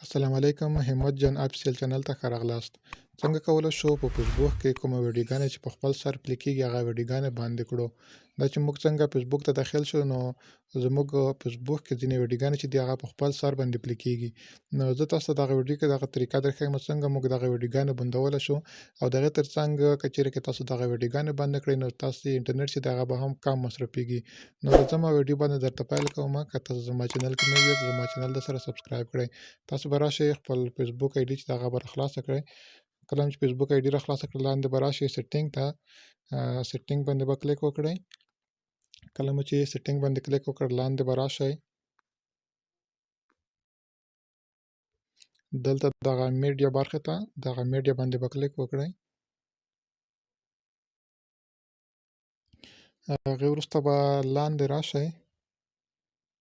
السلام علیکم، همت جان آفیسیل چینل ته ښه راغلاست. څنګه کولی شو په فیسبوک کې کومه ویډیوګانې چې په خپل سر پلی کېږي هغه ویډیوګانې باندې کړو. دا چې موږ څنګه فیسبوک ته داخل شو نو زموږ فیسبوک کې ځینې ویډیوګانې چې دي هغه په خپل سر باندې پلی کېږي. نو زه تاسو ته دغه ویډیو کې دغه طریقه درښیم څنګه موږ دغه ویډیوګانې بندولی شو او د هغې تر څنګ که چیرې کې تاسو دغه ویډیوګانې بند کړئ نو تاسو انټرنیټ چې دی هغه به هم کم مصرفېږي. نو راځم ویډیو باندې درته پیل کوم. که تاسو زما چینل کې نوي یاست زما چینل در سره سبسکرایب کړئ. تاسو به راشئ خپل فیسبوک آی ډي چې هغه به راخلاصه کړئ. کله چې فیسبوک آی ډي راخلاصه کړئ لاندې به راشئ سیټینګ ته. سیټینګ باندې به کلیک وکړئ. کله مو چې سیټینګ باندې کلیک وکړ لاندې به راشئ. دلته دغه میډیا برخې ته دغه میډیا باندې به کلیک وکړئ. هغې وروسته به لاندې راشئ.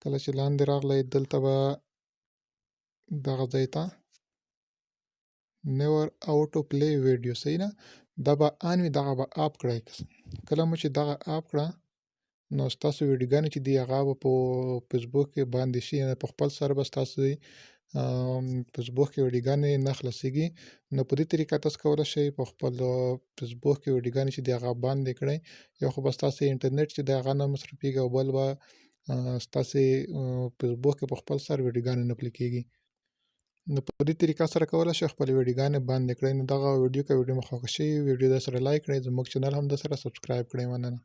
کله چې لاندې راغلی دلته به دغه ځای ته never auto play video صحیح ده، دا به آن وي دغه به اپ کړئ. کله مو چې دغه اپ کړه نو ستاسو ویډیوګانې چې دي هغه به په فیسبوک کې باندې شي، یعنې په خپل سر به ستاسو فیسبوک کې ویډیوګانې نه خلاصېږي. نو په دې طریقه تاسو کولی شئ په خپل فیسبوک کې ویډیوګانې چې دي هغه بندې کړئ. یو خو به ستاسې انټرنیټ چې دی هغه نه مصرفېږي او بل به ستاسې فیسبوک کې په خپل سر ویډیوګانې نه پلی کېږي. نو په دې طریقه سره کولی شئ خپلې ویډیوګانې بندې کړئ. نو دغه ویډیو که ویډیو مو خوښه شوې وي ویډیو درسره لایک کړئ، زموږ چینل هم درسره سبسکرایب کړئ. مننه.